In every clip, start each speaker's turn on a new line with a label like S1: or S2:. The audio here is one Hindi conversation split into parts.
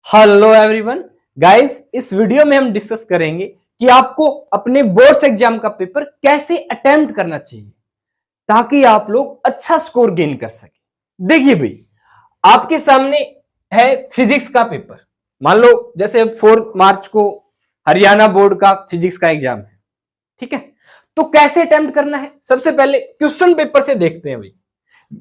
S1: हेलो एवरीवन गाइस, इस वीडियो में हम डिस्कस करेंगे कि आपको अपने बोर्ड्स एग्जाम का पेपर कैसे अटेम्प्ट करना चाहिए ताकि आप लोग अच्छा स्कोर गेन कर सके। देखिए भाई, आपके सामने है फिजिक्स का पेपर। मान लो जैसे 4 मार्च को हरियाणा बोर्ड का फिजिक्स का एग्जाम है, ठीक है। तो कैसे अटेम्प्ट करना है, सबसे पहले क्वेश्चन पेपर से देखते हैं भाई।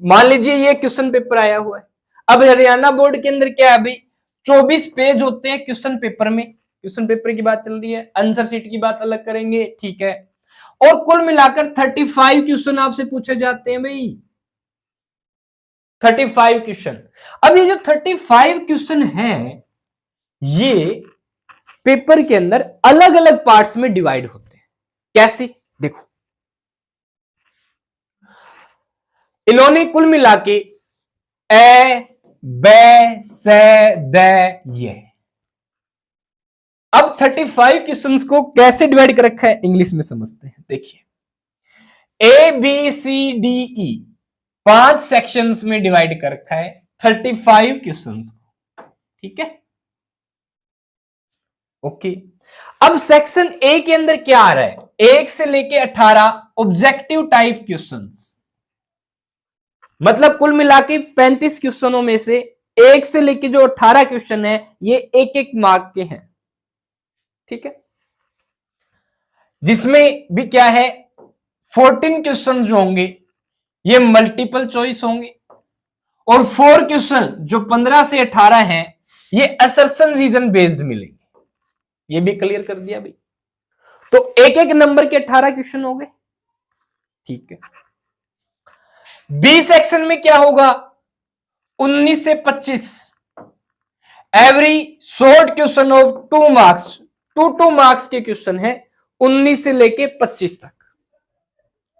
S1: मान लीजिए ये क्वेश्चन पेपर आया हुआ है। अब हरियाणा बोर्ड के अंदर क्या है भाई, 24 पेज होते हैं क्वेश्चन पेपर में। क्वेश्चन पेपर की बात चल रही है, आंसर शीट की बात अलग करेंगे, ठीक है। और कुल मिलाकर 35 क्वेश्चन आपसे पूछे जाते हैं भाई, 35 क्वेश्चन। अब ये जो 35 क्वेश्चन हैं, ये पेपर के अंदर अलग अलग पार्ट्स में डिवाइड होते हैं। कैसे, देखो इन्होंने कुल मिला के ए बे से दे ये, अब 35 क्वेश्चंस को कैसे डिवाइड कर रखा है इंग्लिश में समझते हैं। देखिए A B C D E 5 sections में डिवाइड कर रखा है 35 क्वेश्चंस को, ठीक है। ओके, अब सेक्शन ए के अंदर क्या आ रहा है, 1 से लेके 18 ऑब्जेक्टिव टाइप क्वेश्चंस। मतलब कुल मिला के 35 क्वेश्चनों में से 1 से लेके जो 18 क्वेश्चन है ये एक एक मार्क के हैं, ठीक है। जिसमें भी क्या है, 14 क्वेश्चन जो होंगे ये मल्टीपल चॉइस होंगे, और 4 क्वेश्चन जो 15 से 18 हैं ये असर्शन रीजन बेस्ड मिलेंगे। ये भी क्लियर कर दिया भाई। तो एक एक नंबर के 18 क्वेश्चन हो गए, ठीक है। बी सेक्शन में क्या होगा, 19 से 25, every short question of 2 marks, 2 marks के क्वेश्चन है 19 से लेके 25 तक,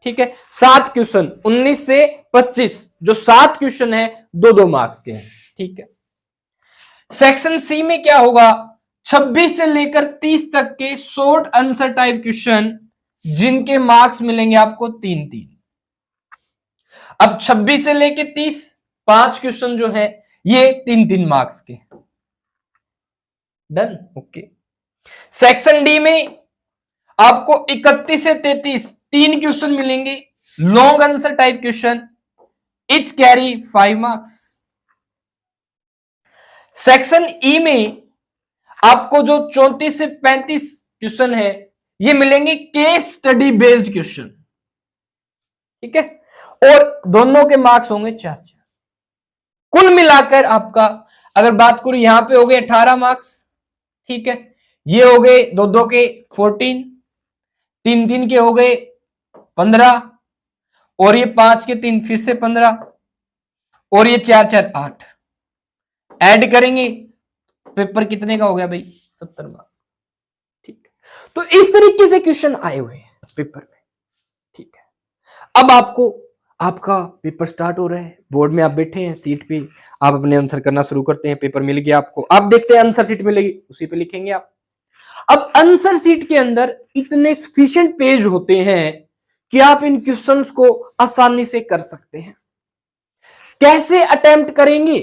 S1: ठीक है। 7 क्वेश्चन 19 से 25, जो 7 क्वेश्चन है 2 मार्क्स के हैं, ठीक है। सेक्शन सी में क्या होगा, 26 से लेकर 30 तक के शॉर्ट आंसर टाइप क्वेश्चन, जिनके मार्क्स मिलेंगे आपको 3-3। अब 26 से लेके 30 5 क्वेश्चन जो है ये 3-3 मार्क्स के, डन, ओके। सेक्शन डी में आपको 31 से 33 3 क्वेश्चन मिलेंगे, long answer type question, etch carry 5 marks. Section E में आपको जो 34 से 35 क्वेश्चन है ये मिलेंगे केस स्टडी बेस्ड क्वेश्चन, ठीक है। और दोनों के मार्क्स होंगे 4-4। कुल मिलाकर आपका अगर बात करूं, यहां पे हो गए 18 मार्क्स, ठीक है। ये हो गए 2-2 के 14, 3-3 के हो गए 15, और ये 5 के 3 फिर से 15, और ये 4-4 8, ऐड करेंगे पेपर कितने का हो गया भाई, 70 मार्क्स, ठीक है। तो इस तरीके से क्वेश्चन आए हुए हैं पेपर में, ठीक है। अब आपको आपका पेपर स्टार्ट हो रहा है, बोर्ड में आप बैठे हैं सीट पे, आप अपने आंसर करना शुरू करते हैं। पेपर मिल गया आपको, आप देखते हैं आंसर शीट मिलेगी, उसी पे लिखेंगे आप। अब आंसर शीट के अंदर इतने सफिशिएंट पेज होते हैं कि आप इन क्वेश्चंस को आसानी से कर सकते हैं। कैसे अटेम्प्ट करेंगे,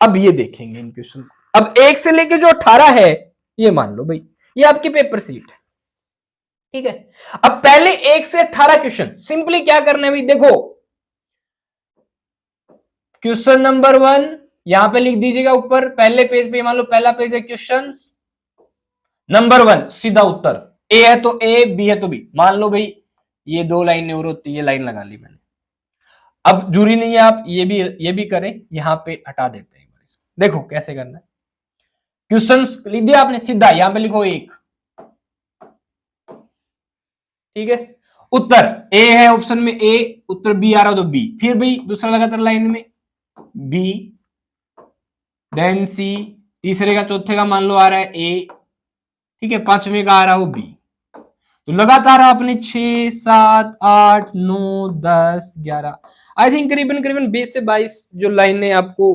S1: अब ये देखेंगे इन क्वेश्चन को। अब 1 से लेके जो 18 है, ये मान लो भाई ये आपकी पेपर सीट है, ठीक है। अब पहले 1 से 18 क्वेश्चन सिंपली क्या करना है भाई, देखो क्वेश्चन नंबर 1 यहां पे लिख दीजिएगा ऊपर पहले पेज पे। मान लो पहला पेज है क्वेश्चन नंबर 1, सीधा उत्तर, ए है तो ए, बी है तो बी। मान लो भाई ये 2 लाइनें और होती, ये लाइन लगा ली मैंने। अब जरूरी नहीं है आप ये भी करें, यहां पे हटा देते हैं। देखो कैसे करना है, क्वेश्चन लिख दिया आपने सीधा, यहां पे लिखो 1, ठीक है। उत्तर ए है ऑप्शन में, ए, उत्तर बी आ रहा हो तो बी, फिर भी दूसरा लगातार लाइन में बी, देन सी, तीसरे का चौथे का मान लो आ रहा है ए, ठीक है, पांचवें का आ रहा हो बी। तो लगातार आपने 6, 7, 8, 9, 10, 11, आई थिंक करीबन करीबन 20 से 22 जो लाइनें आपको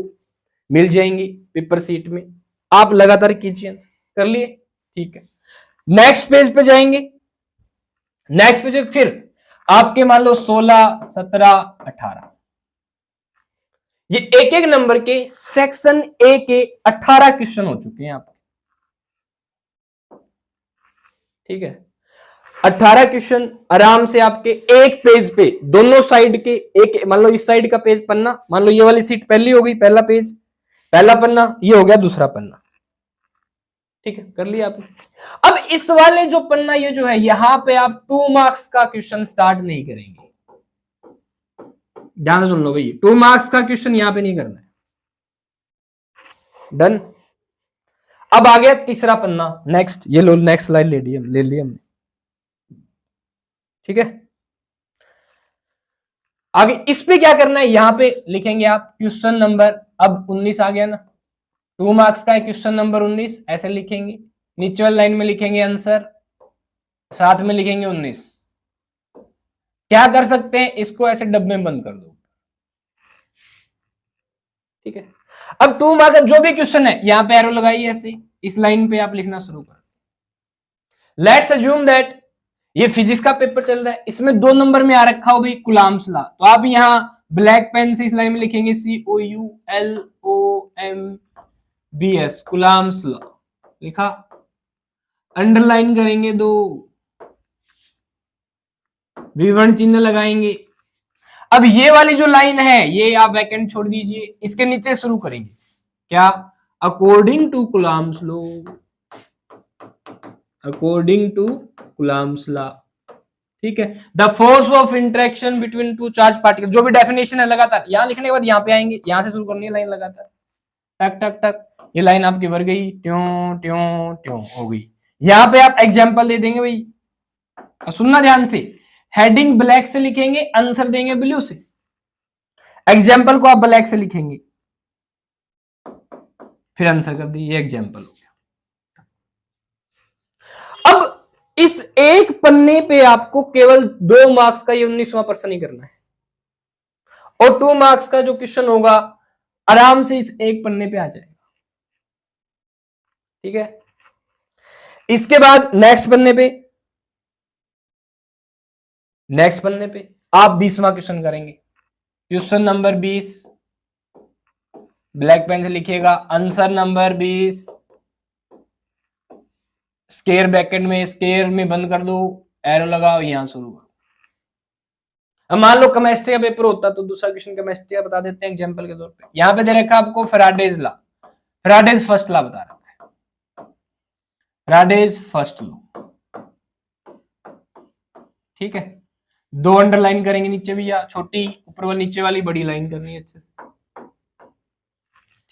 S1: मिल जाएंगी पेपर सीट में। आप लगातार कीजिए, कर लिए, ठीक है। नेक्स्ट पेज पे जाएंगे, नेक्स्ट पेज पे फिर आपके मान लो 16, 17, 18, ये एक एक नंबर के सेक्शन ए के 18 क्वेश्चन हो चुके हैं आपके, ठीक है। 18 क्वेश्चन आराम से आपके एक पेज पे, दोनों साइड के एक, मान लो इस साइड का पेज पन्ना, मान लो ये वाली सीट पहली हो गई, पहला पेज पहला पन्ना, ये हो गया दूसरा पन्ना, ठीक है, कर लिया आपने। अब इस वाले जो पन्ना ये जो है, यहां पे आप 2 मार्क्स का क्वेश्चन स्टार्ट नहीं करेंगे, ध्यान से सुन लो भाई, 2 मार्क्स का क्वेश्चन यहां पे नहीं करना है, डन। अब आ गया तीसरा पन्ना, नेक्स्ट, ये लो नेक्स्ट स्लाइड ले ली हमने, ठीक है। आगे इस पे क्या करना है, यहां पे लिखेंगे आप क्वेश्चन नंबर, अब 19 आ गया ना, 2 मार्क्स का है क्वेश्चन नंबर 19, ऐसे लिखेंगे, नीचे वाली लाइन में लिखेंगे आंसर, साथ में लिखेंगे 19। क्या कर सकते हैं, इसको ऐसे डब्बे में बंद कर दो, ठीक है। अब 2 मार्क्स जो भी क्वेश्चन है, यहां पे एरो लगाइए ऐसे, इस लाइन पे आप लिखना शुरू कर। लेट्स अज्यूम दैट ये फिजिक्स का पेपर चल रहा है, इसमें 2 नंबर में आ रखा हो भाई कुलाम्स लॉ, तो आप यहां ब्लैक पेन से इस लाइन में लिखेंगे COULOMBS, कुलाम्स लॉ लिखा, अंडरलाइन करेंगे 2, विवरण चिन्ह लगाएंगे। अब ये वाली जो लाइन है, ये आप वैकेंट छोड़ दीजिए, इसके नीचे शुरू करेंगे क्या, according to Coulomb's law, according to Coulomb's law, ठीक है, the force of interaction between two charge particle, जो भी डेफिनेशन है लगातार यहां लिखने के बाद यहां पे आएंगे, यहां से शुरू करनी है लाइन लगातार, टक टक टक, ये लाइन आपकी भर गई, ट्यों ट्यों ट्यों हो गई। यहां पे आप एग्जांपल दे देंगे भाई, सुनना ध्यान से, हेडिंग ब्लैक से लिखेंगे, आंसर देंगे ब्लू से, एग्जाम्पल को आप ब्लैक से लिखेंगे, फिर आंसर कर दिए, ये एग्जाम्पल हो गया। अब इस एक पन्ने पे आपको केवल 2 मार्क्स का ये 19वां प्रश्न ही करना है, और 2 मार्क्स का जो क्वेश्चन होगा आराम से इस एक पन्ने पे आ जाएगा, ठीक है। इसके बाद नेक्स्ट पन्ने पे आप 20वां क्वेश्चन करेंगे, क्वेश्चन नंबर 20, ब्लैक पेन से लिखिएगा, आंसर नंबर 20, स्केयर ब्रैकेट में, स्केयर में बंद कर दो, एरो लगाओ, यहां शुरू करो। अब मान लो केमिस्ट्री का पेपर होता तो दूसरा क्वेश्चन केमिस्ट्री का बता देते हैं एग्जांपल के तौर पे, यहां पे दे रखा आपको Faraday's law, Faraday's first law बता रखा है, फैराडेज फर्स्ट लॉ, ठीक है। 2 अंडरलाइन करेंगे नीचे भी, या छोटी ऊपर वाली नीचे वाली बड़ी लाइन करनी है अच्छे से,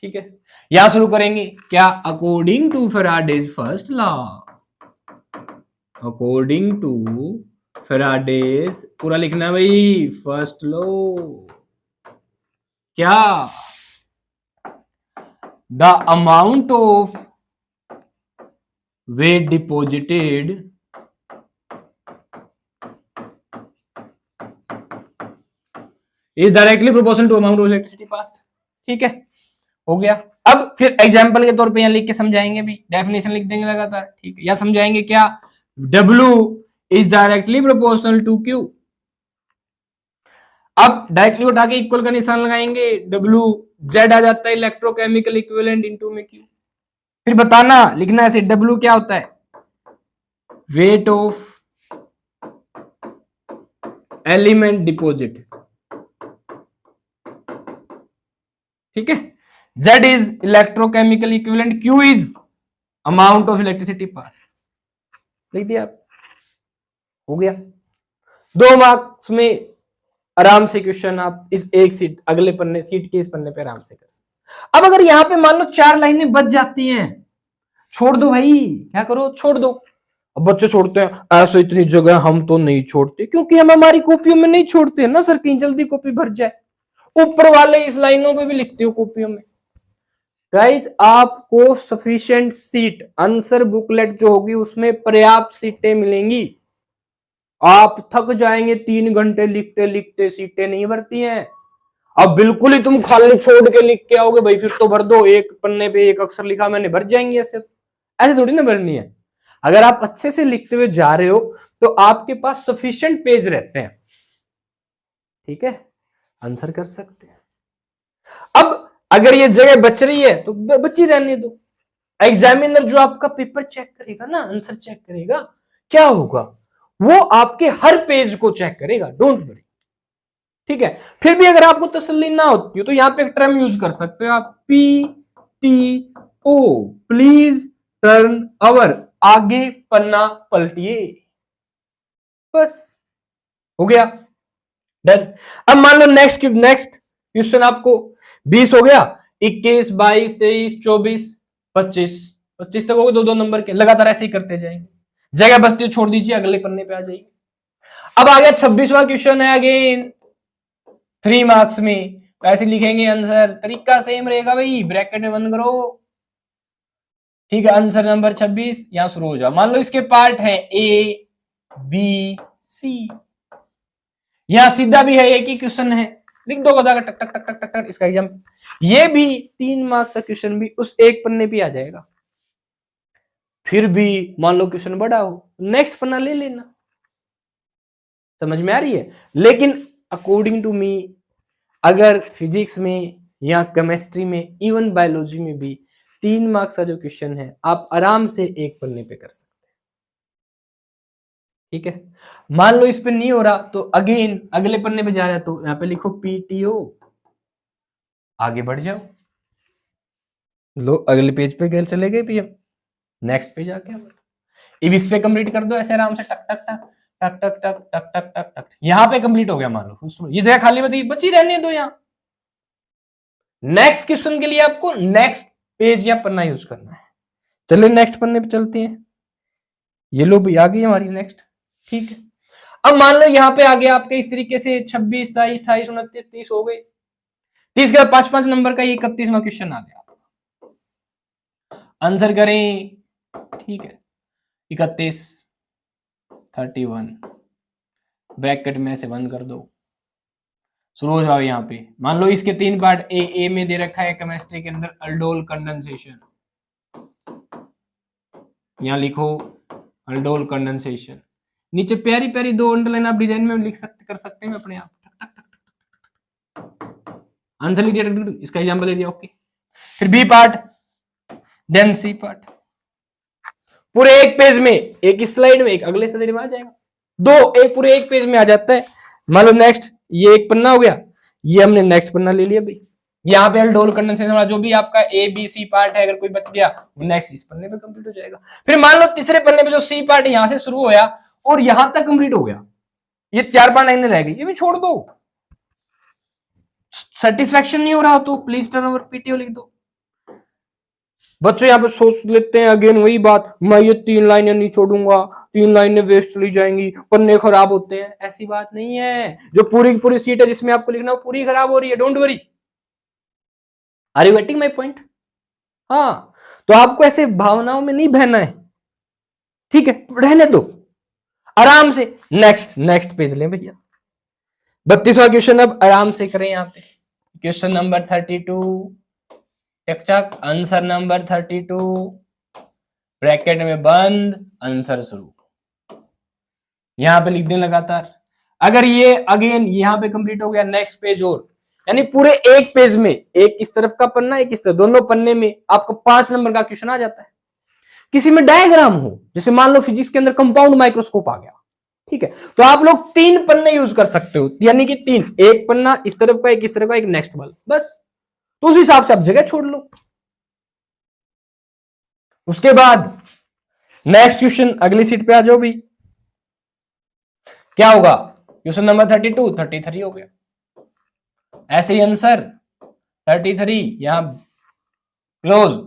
S1: ठीक है। यहां शुरू करेंगे क्या, according to Faraday's first law, according to Faraday's, पूरा लिखना है भाई, फर्स्ट लॉ, क्या, the amount of weight deposited is directly proportional to amount of electricity passed, ठीक है, हो गया। अब फिर एग्जांपल के तौर पे यहां लिख के समझाएंगे भी, डेफिनेशन लिख देंगे लगातार, ठीक है, या समझाएंगे क्या, W is directly proportional to Q, अब डायरेक्टली उठा के इक्वल का निशान लगाएंगे, W Z आ जाता है इलेक्ट्रोकेमिकल इक्विवेलेंट इनटू में Q, फिर बताना लिखना ऐसे, W क्या होता है, वेट ऑफ एलिमेंट डिपॉजिट, ठीक है, Z is electrochemical equivalent, Q is amount of electricity pass, लिख दिया आप, हो गया। 2 मार्क्स में आराम से क्वेश्चन आप इस एक सीट अगले पन्ने, सीट के इस पन्ने पे आराम से कर सकते। अब अगर यहां पे मान लो 4 लाइनें बच जाती हैं, छोड़ दो भाई, क्या करो, छोड़ दो। अब बच्चे छोड़ते हैं, ऐसे इतनी जगह हम तो नहीं छोड़ते, क्योंकि हम हमारी कॉपियों में नहीं छोड़ते ना सर, कहीं जल्दी कॉपी भर जाए, ऊपर वाले इस लाइनों पे भी लिखते हो कॉपियों में। गाइज आपको सफिशिएंट सीट, आंसर बुकलेट जो होगी उसमें पर्याप्त सीटें मिलेंगी, आप थक जाएंगे 3 घंटे लिखते लिखते, सीटें नहीं भरती हैं। अब बिल्कुल ही तुम खाली छोड़ के लिख के आओगे भाई, फिर तो भर दो, एक पन्ने पे एक अक्षर लिखा मैंने, भर जाएंगे, ऐसे थोड़ी ना भरनी है। अगर आप अच्छे से लिखते हुए जा रहे हो तो आपके पास सफिशिएंट पेज रहते हैं, ठीक है, आंसर कर सकते हैं। अब अगर ये जगह बच रही है तो बची रहने दो। एग्जामिनर जो आपका पेपर चेक करेगा ना, आंसर चेक करेगा, क्या होगा, वो आपके हर पेज को चेक करेगा, डोंट वरी। ठीक है, फिर भी अगर आपको तसल्ली ना होती हो तो यहां पे एक टर्म यूज कर सकते हो आप, PTO, प्लीज टर्न अवर, आगे पन्ना पलटिए, बस हो गया, डन। अब मान लो नेक्स्ट क्वेश्चन आपको 20 हो गया, 21, 22, 23, 24, 25, 25 तक हो गए, 2-2 नंबर के, लगातार ऐसे ही करते जाएंगे, जगह बचती छोड़ दीजिए, अगले पन्ने पे आ जाइए। अब आ गया 26वां क्वेश्चन है, अगेन 3 मार्क्स में, ऐसे लिखेंगे आंसर, तरीका सेम रहेगा भाई, ब्रैकेट में बंद करो, ठीक है। आंसर नंबर 26 यहां शुरू हो जाओ। मान लो इसके पार्ट है ABC, यहां सीधा भी है, एक ही क्वेश्चन है, लिख दो गदा का टक टक टक टक टक टक, इसका एग्जाम। ये भी 3 मार्क्स का क्वेश्चन भी उस एक पन्ने पे आ जाएगा। फिर भी मान लो क्वेश्चन बड़ा हो, नेक्स्ट पन्ना ले लेना, समझ में आ रही है। लेकिन अकॉर्डिंग टू मी, अगर फिजिक्स में या केमिस्ट्री में, इवन बायोलॉजी में भी 3 मार्क्स का जो क्वेश्चन है आप आराम से एक पन्ने पे कर सकते हैं, ठीक है। मान लो इस पे नहीं हो रहा तो अगेन अगले पन्ने पे जा रहा है तो यहां पे लिखो PTO, आगे बढ़ जाओ, लो अगले पेज पे गए, चले गए PM, नेक्स्ट पेज आ गया। अब इस पे कंप्लीट कर दो ऐसे आराम से, टक टक टक टक टक टक टक टक टक टक, यहां पे कंप्लीट हो गया। मान लो ये जगह खाली बची रहने दो यहां। नेक्स्ट क्वेश्चन के लिए आपको नेक्स्ट पेज या पन्ना यूज करना है। चलिए नेक्स्ट पन्ने पे चलते हैं, ये लो भी आ गई हमारी नेक्स्ट, ठीक है। अब मान लो यहां पे आ गया आपके इस तरीके से 26, 27, 28, 29, 30 हो गए, 30 के बाद 5-5 नंबर का ये 31वां क्वेश्चन आ गया, आंसर करें, ठीक है। 31, 31, ब्रैकेट में से बंद कर दो, शुरू हो जाओ। यहां पे मान लो इसके 3 पार्ट, ए में दे रखा है केमिस्ट्री के अंदर अल्डोल कंडेंसेशन, यहां लिखो अल्डोल कंडेंसेशन, नीचे प्यारी प्यारी 2 अंडरलाइन आप डिजाइन में लिख सकते, कर सकते हैं अपने आप, आंसर लिख दिया, इसका एग्जांपल ले दिया, ओके। फिर B part, then C part, पूरे एक पेज में, एक इस स्लाइड में, एक अगले स्लाइड में आ जाएगा, दो एक पूरे एक पेज में आ जाता है। मान लो नेक्स्ट ये एक पन्ना हो गया, ये हमने नेक्स्ट पन्ना ले लिया भाई, यहाँ पे अल्डोल कंडेंसेशन वाला जो भी आपका ABC पार्ट है, अगर कोई बच गया वो नेक्स्ट इस पन्ने पे कंप्लीट हो जाएगा। फिर मान लो तीसरे पन्ने पे जो सी पार्ट यहां से शुरू होया और यहां तक कंप्लीट हो गया, ये 4-5 लाइनें रह गई, ये भी छोड़ दो। सेटिस्फेक्शन नहीं हो रहा तो प्लीज टर्न ओवर PTO लिख दो। बच्चों यहाँ पे सोच लेते हैं अगेन वही बात, मैं ये 3 लाइनें नहीं छोड़ूंगा, 3 लाइनें वेस्ट चली जाएंगी, पन्ने खराब होते हैं, ऐसी बात नहीं है। जो पूरी पूरी सीट है जिसमें आपको लिखना, वो पूरी खराब हो रही है, don't worry. Are you getting my point? हाँ, तो आपको ऐसे भावनाओं में नहीं बहना है, ठीक है, रहने दो आराम से। नेक्स्ट पेज लें भैया, 32वां क्वेश्चन अब आराम से करें। यहाँ पे क्वेश्चन नंबर 32, चक आंसर नंबर 32, ब्रैकेट में बंद, आंसर शुरू, यहां पे लिख दें लगातार। अगर ये अगेन यहां पे कंप्लीट हो गया, नेक्स्ट पेज और, यानी पूरे एक पेज में, एक इस तरफ का पन्ना, एक इस तरफ, दोनों पन्ने में आपको 5 नंबर का क्वेश्चन आ जाता है। किसी में डायग्राम हो, जैसे मान लो फिजिक्स के अंदर कंपाउंड माइक्रोस्कोप आ गया, ठीक है, तो आप लोग 3 पन्ने यूज कर सकते हो, यानी कि 3, एक पन्ना इस तरफ का, एक इस तरफ का, एक नेक्स्ट वाला, बस। तो उस हिसाब से आप जगह छोड़ लो। उसके बाद नेक्स्ट क्वेश्चन, अगली सीट पे आ जाओ भी, क्या होगा, क्वेश्चन नंबर 32, 33 हो गया, ऐसे ही आंसर 33, यहां क्लोज,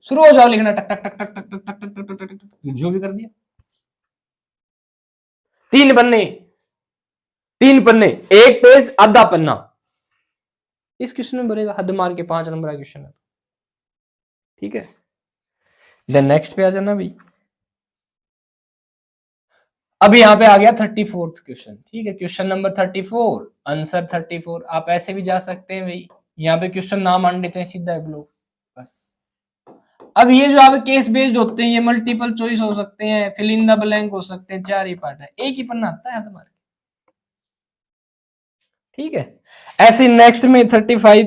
S1: शुरू हो जाओ लिखना, टक टक टक टक टक टक टक टक टक टक, जो भी कर दिया। 3 पन्ने, 3 पन्ने, एक पेज, आधा पन्ना, इस क्वेश्चन में भरेगा, हद मार के 5 नंबर का क्वेश्चन है, ठीक है। देन नेक्स्ट पे आ जाना भी। अब यहां पे आ गया 34th क्वेश्चन, ठीक है, क्वेश्चन नंबर 34, आंसर 34, आप ऐसे भी जा सकते हैं भाई, यहाँ पे क्वेश्चन नाम आने चाहिए सीधा है ब्लो, बस। अब ये जो आप केस बेस्ड होते हैं, ये मल्टीपल चॉइस हो सकते हैं, फिल इन द ब्लैंक हो सकते हैं, 4 ही पार्ट है, एक ही पन्ना आता है तुम्हारे, ठीक है। ऐसे नेक्स्ट में 35,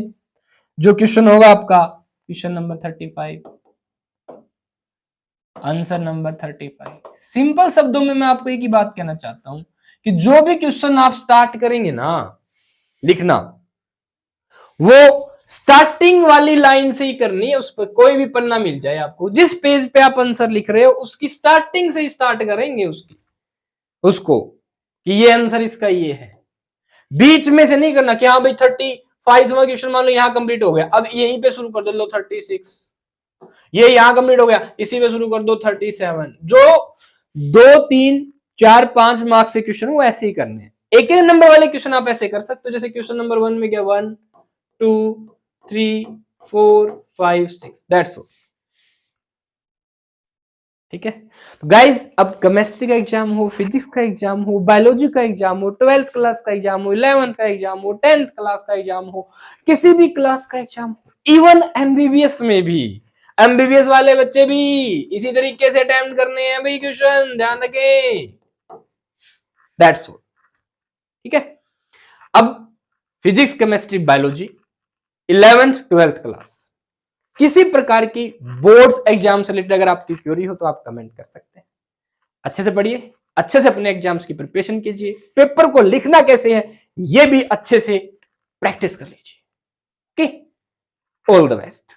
S1: जो क्वेश्चन होगा आपका question number 35, answer number 35। Simple शब्दों में मैं आपको एक ही बात कहना चाहता हूं कि जो भी क्वेश्चन आप स्टार्ट करेंगे ना लिखना, वो स्टार्टिंग वाली लाइन से ही करनी है। उस पर कोई भी पन्ना मिल जाए आपको, जिस पेज पे आप आंसर लिख रहे हो उसकी स्टार्टिंग से ही स्टार्ट करेंगे उसको कि ये आंसर इसका ये है। बीच में से नहीं करना कि हाँ भाई 35वां क्वेश्चन मान लो यहां कंप्लीट हो गया, अब यहीं पे शुरू कर दो, लो 36, ये यहां कंप्लीट हो गया, इसी पे शुरू कर दो 37। जो 2, 3, 4, 5 मार्क्स से क्वेश्चन वो ऐसे ही करने हैं। एक ही नंबर वाले क्वेश्चन आप ऐसे कर सकते हो, जैसे क्वेश्चन नंबर 1 में क्या 1, 2, 3, 4, 5, 6, दैट्स ऑल। ठीक है। तो गाइज अब केमिस्ट्री का एग्जाम हो, फिजिक्स का एग्जाम हो, बायोलॉजी का एग्जाम हो, 12th क्लास का एग्जाम हो, 11th का एग्जाम हो, 10th क्लास का एग्जाम हो, किसी भी क्लास का एग्जाम हो, इवन एमबीबीएस में भी, एमबीबीएस वाले बच्चे भी इसी तरीके से अटेम्प्ट करने हैं भाई क्वेश्चन, ध्यान रखें। That's all. ठीक है। अब physics, chemistry, biology 11th 12th class, किसी प्रकार की बोर्ड्स एग्जाम से रिलेटेड अगर आपकी क्वेरी हो तो आप कमेंट कर सकते हैं। अच्छे से पढ़िए, अच्छे से अपने एग्जाम्स की प्रिपरेशन कीजिए, पेपर को लिखना कैसे है ये भी अच्छे से प्रैक्टिस कर लीजिए। Okay, all the best.